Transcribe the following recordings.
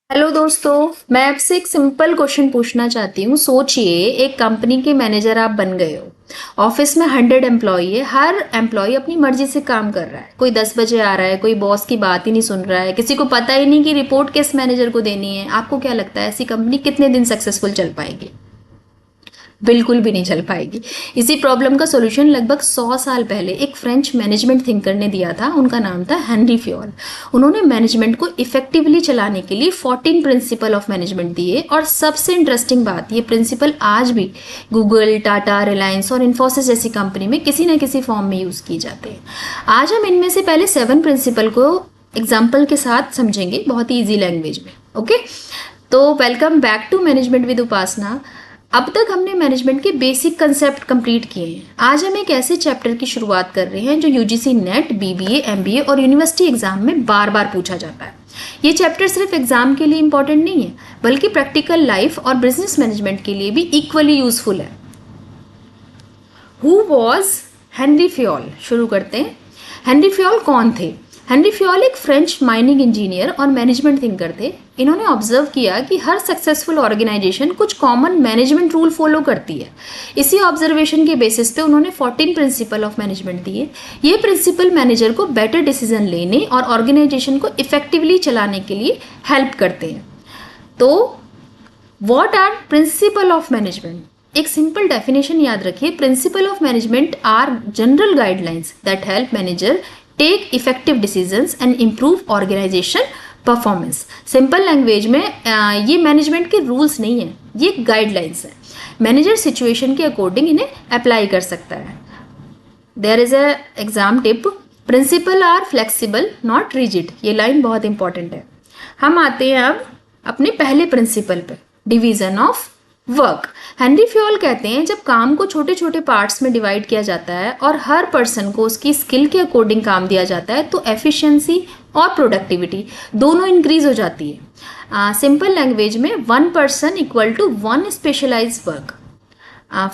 Hello दोस्तों, मैं आपसे एक सिंपल क्वेश्चन पूछना चाहती हूँ। सोचिए, एक कंपनी के मैनेजर आप बन गए हो। ऑफिस में 100 एम्प्लॉई है। हर एम्प्लॉय अपनी मर्जी से काम कर रहा है। कोई 10 बजे आ रहा है, कोई बॉस की बात ही नहीं सुन रहा है, किसी को पता ही नहीं कि रिपोर्ट किस मैनेजर को देनी है। आपको क्या लगता है, ऐसी कंपनी कितने दिन सक्सेसफुल चल पाएगी? बिल्कुल भी नहीं चल पाएगी। इसी प्रॉब्लम का सॉल्यूशन लगभग 100 साल पहले एक फ्रेंच मैनेजमेंट थिंकर ने दिया था। उनका नाम था हेनरी फ्योल। उन्होंने मैनेजमेंट को इफेक्टिवली चलाने के लिए 14 प्रिंसिपल ऑफ मैनेजमेंट दिए। और सबसे इंटरेस्टिंग बात, ये प्रिंसिपल आज भी गूगल, टाटा, रिलायंस और इन्फोसिस जैसी कंपनी में किसी न किसी फॉर्म में यूज़ किए जाते हैं। आज हम इनमें से पहले 7 प्रिंसिपल को एग्जाम्पल के साथ समझेंगे, बहुत ही ईजी लैंग्वेज में। ओके, तो welcome back to management with Upasana. अब तक हमने मैनेजमेंट के बेसिक कंसेप्ट कंप्लीट किए हैं। आज हम एक ऐसे चैप्टर की शुरुआत कर रहे हैं जो यूजीसी नेट, बीबीए, एमबीए और यूनिवर्सिटी एग्जाम में बार बार पूछा जाता है। ये चैप्टर सिर्फ एग्जाम के लिए इंपॉर्टेंट नहीं है, बल्कि प्रैक्टिकल लाइफ और बिजनेस मैनेजमेंट के लिए भी इक्वली यूजफुल है। Who was Henry Fayol? शुरू करते हैं। हेनरी फ्योल कौन थे? हेनरी फ्योल एक फ्रेंच माइनिंग इंजीनियर और मैनेजमेंट थिंकर थे। इन्होंने ऑब्जर्व किया कि हर सक्सेसफुल ऑर्गेनाइजेशन कुछ कॉमन मैनेजमेंट रूल फॉलो करती है। इसी ऑब्जर्वेशन के बेसिस पे उन्होंने 14 प्रिंसिपल ऑफ मैनेजमेंट दिए। ये प्रिंसिपल मैनेजर को बेटर डिसीजन लेने और ऑर्गेनाइजेशन को इफेक्टिवली चलाने के लिए हेल्प करते हैं। तो what are principle of management? एक सिंपल डेफिनेशन याद रखिए। Principle of management are general guidelines that help manager take effective decisions and improve organisation performance. Simple language में ये मैनेजमेंट के रूल्स नहीं है, ये गाइडलाइंस है। मैनेजर सिचुएशन के अकॉर्डिंग इन्हें अप्लाई कर सकता है। There is a exam tip, principle are flexible not rigid. ये लाइन बहुत इंपॉर्टेंट है। हम आते हैं अब अपने पहले प्रिंसिपल पे, division of work. Henri Fayol कहते हैं, जब काम को छोटे छोटे पार्ट्स में डिवाइड किया जाता है और हर पर्सन को उसकी स्किल के अकॉर्डिंग काम दिया जाता है, तो एफिशिएंसी और प्रोडक्टिविटी दोनों इंक्रीज हो जाती है। सिंपल लैंग्वेज में 1 person equal to 1 specialise work.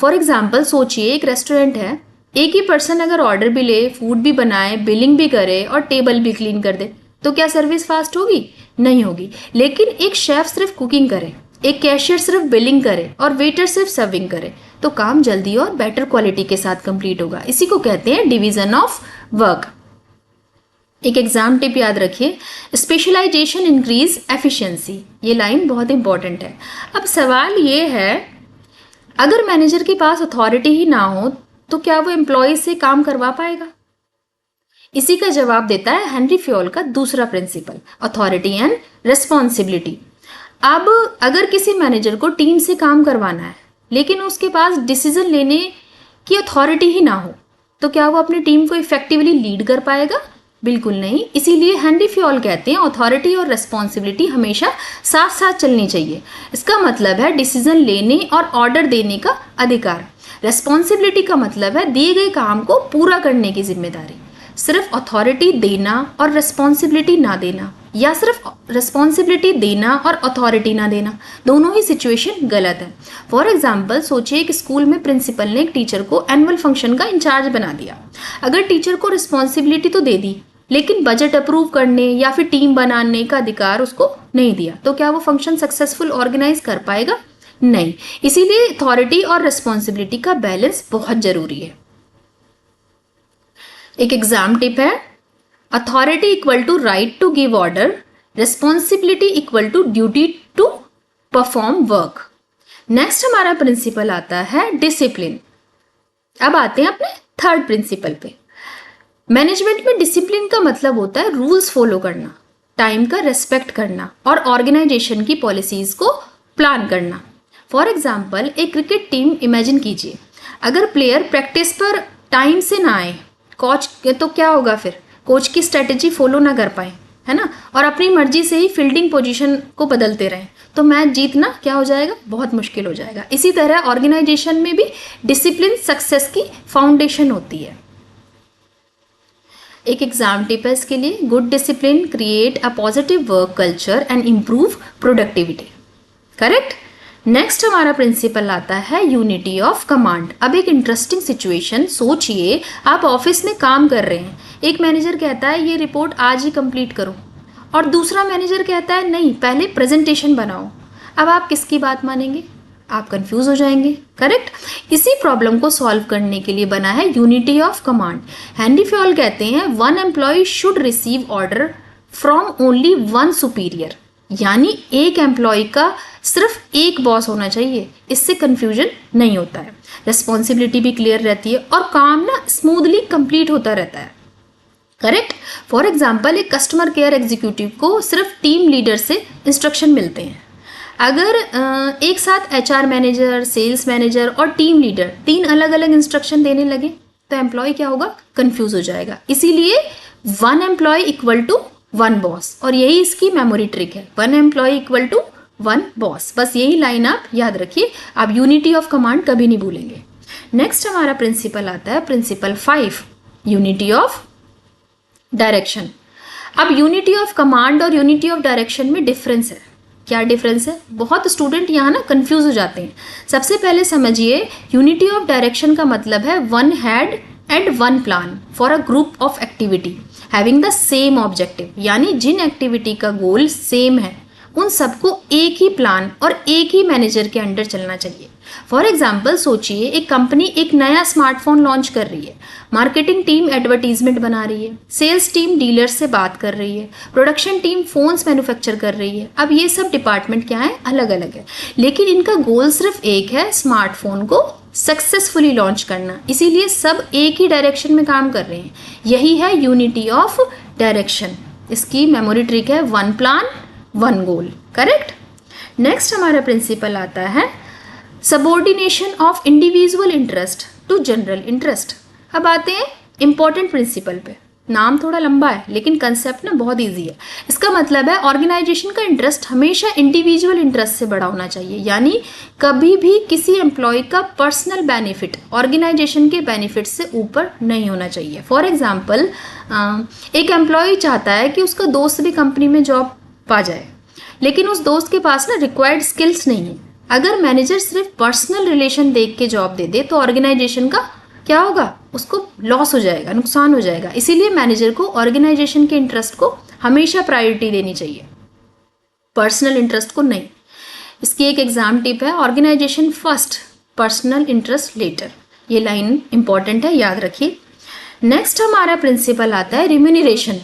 For example, सोचिए एक रेस्टोरेंट है। एक ही पर्सन अगर ऑर्डर भी ले, फूड भी बनाए, बिलिंग भी करे और टेबल भी क्लीन कर दे, तो क्या सर्विस फास्ट होगी? नहीं होगी। लेकिन एक शेफ सिर्फ कुकिंग करे, एक कैशियर सिर्फ बिलिंग करे और वेटर सिर्फ सर्विंग करे, तो काम जल्दी और बेटर क्वालिटी के साथ कंप्लीट होगा। इसी को कहते हैं डिवीजन ऑफ वर्क। एक एग्जाम टिप याद रखिए, स्पेशलाइजेशन इंक्रीज एफिशिएंसी। ये लाइन बहुत इंपॉर्टेंट है। अब सवाल ये है, अगर मैनेजर के पास अथॉरिटी ही ना हो तो क्या वो एम्प्लॉय से काम करवा पाएगा? इसी का जवाब देता है हेनरी फ्योल का दूसरा प्रिंसिपल, अथॉरिटी एंड रिस्पॉन्सिबिलिटी। अब अगर किसी मैनेजर को टीम से काम करवाना है, लेकिन उसके पास डिसीजन लेने की अथॉरिटी ही ना हो, तो क्या वो अपनी टीम को इफेक्टिवली लीड कर पाएगा? बिल्कुल नहीं। इसीलिए हेनरी फ्योल कहते हैं, अथॉरिटी और रिस्पॉन्सिबिलिटी हमेशा साथ साथ चलनी चाहिए। इसका मतलब है डिसीजन लेने और ऑर्डर देने का अधिकार। रिस्पॉन्सिबिलिटी का मतलब है दिए गए काम को पूरा करने की जिम्मेदारी। सिर्फ अथॉरिटी देना और रिस्पॉन्सिबिलिटी ना देना, या सिर्फ रिस्पॉन्सिबिलिटी देना और अथॉरिटी ना देना, दोनों ही सिचुएशन गलत है। फॉर एग्जाम्पल, सोचिए एक स्कूल में प्रिंसिपल ने एक टीचर को एनुअल फंक्शन का इंचार्ज बना दिया। अगर टीचर को रिस्पॉन्सिबिलिटी तो दे दी, लेकिन बजट अप्रूव करने या फिर टीम बनाने का अधिकार उसको नहीं दिया, तो क्या वो फंक्शन सक्सेसफुल ऑर्गेनाइज कर पाएगा? नहीं। इसीलिए अथॉरिटी और रिस्पॉन्सिबिलिटी का बैलेंस बहुत जरूरी है। एक एग्जाम टिप है, authority equal to right to give order, responsibility equal to duty to perform work. Next हमारा प्रिंसिपल आता है डिसिप्लिन। अब आते हैं अपने थर्ड प्रिंसिपल पे। मैनेजमेंट में डिसिप्लिन का मतलब होता है रूल्स फॉलो करना, टाइम का रेस्पेक्ट करना और ऑर्गेनाइजेशन की पॉलिसीज को प्लान करना। फॉर एग्जाम्पल, एक क्रिकेट टीम इमेजिन कीजिए, अगर प्लेयर प्रैक्टिस पर टाइम से ना आए, कोच तो क्या होगा फिर? कोच की स्ट्रेटेजी फॉलो ना कर पाए, है ना, और अपनी मर्जी से ही फील्डिंग पोजीशन को बदलते रहें, तो मैच जीतना क्या हो जाएगा? बहुत मुश्किल हो जाएगा। इसी तरह ऑर्गेनाइजेशन में भी डिसिप्लिन सक्सेस की फाउंडेशन होती है। एक एग्जाम टिप है इसके लिए, good discipline create a positive work culture and improve productivity. Correct. Next हमारा प्रिंसिपल आता है यूनिटी ऑफ कमांड। अब एक इंटरेस्टिंग सिचुएशन सोचिए, आप ऑफिस में काम कर रहे हैं, एक मैनेजर कहता है ये रिपोर्ट आज ही कंप्लीट करो, और दूसरा मैनेजर कहता है नहीं पहले प्रेजेंटेशन बनाओ। अब आप किसकी बात मानेंगे? आप कंफ्यूज हो जाएंगे। करेक्ट। इसी प्रॉब्लम को सॉल्व करने के लिए बना है unity of command. Henri Fayol कहते हैं one employee should receive order from only one superior, यानी एक एम्प्लॉय का सिर्फ एक बॉस होना चाहिए, इससे कंफ्यूजन नहीं होता है, रिस्पॉन्सिबिलिटी भी क्लियर रहती है और काम ना स्मूथली कंप्लीट होता रहता है। करेक्ट। फॉर एग्जाम्पल एक कस्टमर केयर एग्जीक्यूटिव को सिर्फ टीम लीडर से इंस्ट्रक्शन मिलते हैं। अगर एक साथ एचआर मैनेजर, सेल्स मैनेजर और टीम लीडर 3 अलग अलग इंस्ट्रक्शन देने लगे तो एम्प्लॉय क्या होगा? कंफ्यूज हो जाएगा। इसीलिए one employee equal to one boss, और यही इसकी मेमोरी ट्रिक है, one employee equal to one boss. बस यही लाइन आप याद रखिए, आप यूनिटी ऑफ कमांड कभी नहीं भूलेंगे। नेक्स्ट हमारा प्रिंसिपल आता है प्रिंसिपल 5, यूनिटी ऑफ डायरेक्शन। अब यूनिटी ऑफ कमांड और यूनिटी ऑफ डायरेक्शन में डिफरेंस है। क्या डिफरेंस है? बहुत स्टूडेंट यहाँ ना कंफ्यूज हो जाते हैं। सबसे पहले समझिए, यूनिटी ऑफ डायरेक्शन का मतलब है one head and one plan for a group of activity having the same objective, यानी जिन एक्टिविटी का गोल सेम है उन सबको एक ही प्लान और एक ही मैनेजर के अंडर चलना चाहिए। फॉर एग्जाम्पल सोचिए एक कंपनी एक नया स्मार्टफोन लॉन्च कर रही है, मार्केटिंग टीम एडवर्टीजमेंट बना रही है, सेल्स टीम डीलर्स से बात कर रही है, प्रोडक्शन टीम फोन्स मैन्युफैक्चर कर रही है। अब ये सब डिपार्टमेंट क्या है? अलग अलग है, लेकिन इनका गोल सिर्फ एक है, स्मार्टफोन को सक्सेसफुली लॉन्च करना। इसीलिए सब एक ही डायरेक्शन में काम कर रहे हैं। यही है यूनिटी ऑफ डायरेक्शन। इसकी मेमोरी ट्रिक है one plan one goal. Correct. Next हमारा प्रिंसिपल आता है subordination of individual interest to general interest. अब आते हैं इंपॉर्टेंट प्रिंसिपल पे। नाम थोड़ा लंबा है लेकिन कंसेप्ट ना बहुत इजी है। इसका मतलब है ऑर्गेनाइजेशन का इंटरेस्ट हमेशा इंडिविजुअल इंटरेस्ट से बड़ा होना चाहिए, यानी कभी भी किसी एम्प्लॉय का पर्सनल बेनिफिट ऑर्गेनाइजेशन के बेनिफिट से ऊपर नहीं होना चाहिए। फॉर एग्जाम्पल एक एम्प्लॉय चाहता है कि उसका दोस्त भी कंपनी में जॉब पा जाए, लेकिन उस दोस्त के पास ना रिक्वायर्ड स्किल्स नहीं है। अगर मैनेजर सिर्फ पर्सनल रिलेशन देख के जॉब दे दे तो ऑर्गेनाइजेशन का क्या होगा? उसको लॉस हो जाएगा, नुकसान हो जाएगा। इसीलिए मैनेजर को ऑर्गेनाइजेशन के इंटरेस्ट को हमेशा प्रायोरिटी देनी चाहिए, पर्सनल इंटरेस्ट को नहीं। इसकी एक एग्जाम टिप है organisation first, personal interest later. ये लाइन इंपॉर्टेंट है, याद रखिए। नेक्स्ट हमारा प्रिंसिपल आता है रिम्यूनरेशन।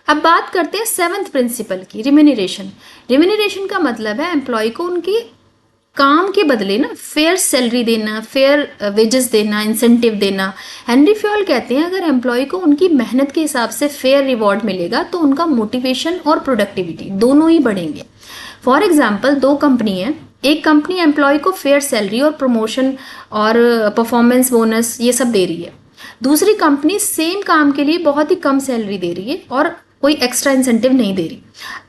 अब बात करते हैं 7th प्रिंसिपल की, रिम्यूनरेशन। रिम्यूनरेशन का मतलब है एम्प्लॉय को उनके काम के बदले ना फेयर सैलरी देना, फेयर वेजेस देना, इंसेंटिव देना। हेनरी फ्योल कहते हैं अगर एम्प्लॉय को उनकी मेहनत के हिसाब से फेयर रिवॉर्ड मिलेगा तो उनका मोटिवेशन और प्रोडक्टिविटी दोनों ही बढ़ेंगे। फॉर एग्जाम्पल 2 कंपनी है, एक कंपनी एम्प्लॉय को फेयर सैलरी और प्रमोशन और परफॉर्मेंस बोनस ये सब दे रही है, दूसरी कंपनी सेम काम के लिए बहुत ही कम सैलरी दे रही है और कोई एक्स्ट्रा इंसेंटिव नहीं दे रही।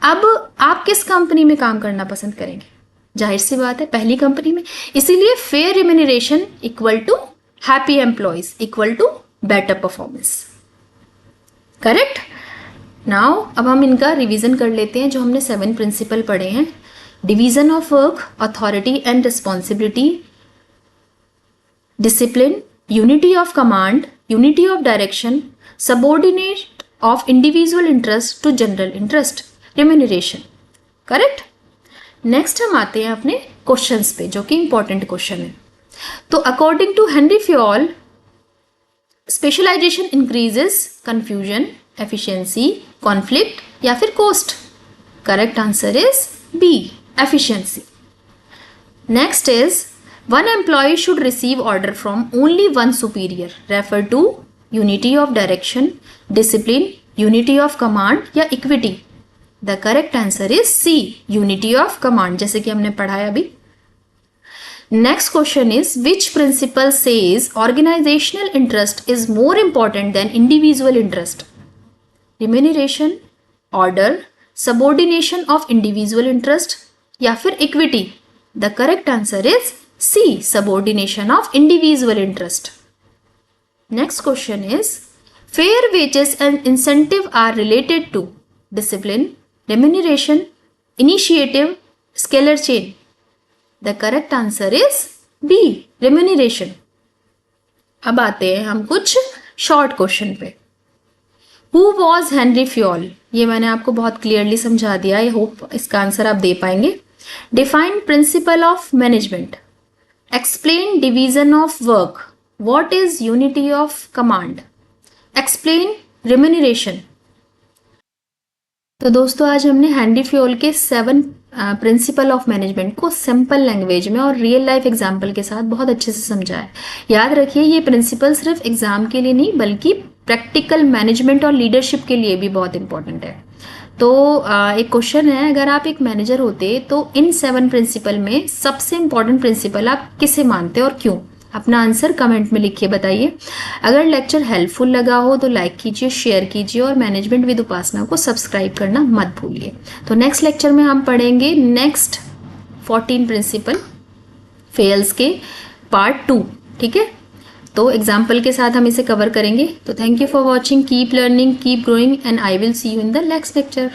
अब आप किस कंपनी में काम करना पसंद करेंगे? जाहिर सी बात है पहली कंपनी में। इसीलिए fair remuneration equal to happy employees equal to better performance. Correct. Now अब हम इनका रिवीजन कर लेते हैं जो हमने 7 प्रिंसिपल पढ़े हैं। Division of work, authority and responsibility, discipline, unity of command, unity of direction, subordinate of individual interest to general interest, remuneration. Correct. Next हम आते हैं अपने क्वेश्चंस पे जो कि इंपॉर्टेंट क्वेश्चन है। तो according to Henry Fayol specialisation increases confusion, efficiency, conflict या फिर cost. Correct answer is B, efficiency. Next is one employee should receive order from only one superior, refer to unity of direction, discipline, unity of command या equity. The correct answer is C, unity of command, जैसे कि हमने पढ़ाया अभी। Next question is which principle says organisational interest is more important than individual interest? Remuneration, order, subordination of individual interest या फिर equity. The correct answer is C, subordination of individual interest. Next question is fair wages and incentive are related to discipline, remuneration, initiative, scalar chain. The correct answer is B, remuneration. अब आते हैं हम कुछ short question पे। Who was Henry Fayol, ये मैंने आपको बहुत क्लियरली समझा दिया, आई होप इसका आंसर आप दे पाएंगे। Define principal of management, explain division of work, what is unity of command, explain remuneration. तो दोस्तों आज हमने हेनरी फ्योल के 7 प्रिंसिपल ऑफ मैनेजमेंट को सिंपल लैंग्वेज में और रियल लाइफ एग्जाम्पल के साथ बहुत अच्छे से समझा है। याद रखिए ये प्रिंसिपल सिर्फ एग्जाम के लिए नहीं बल्कि प्रैक्टिकल मैनेजमेंट और लीडरशिप के लिए भी बहुत इंपॉर्टेंट है। तो एक क्वेश्चन है, अगर आप एक मैनेजर होते तो इन 7 प्रिंसिपल में सबसे इंपॉर्टेंट प्रिंसिपल आप किसे मानते और क्यों? अपना आंसर कमेंट में लिखिए, बताइए। अगर लेक्चर हेल्पफुल लगा हो तो लाइक कीजिए, शेयर कीजिए और मैनेजमेंट विद उपासना को सब्सक्राइब करना मत भूलिए। तो नेक्स्ट लेक्चर में हम पढ़ेंगे नेक्स्ट 14 प्रिंसिपल फेल्स के पार्ट 2, ठीक है। तो एग्जाम्पल के साथ हम इसे कवर करेंगे। तो thank you for watching, keep learning, keep growing and I will see you in the next lecture.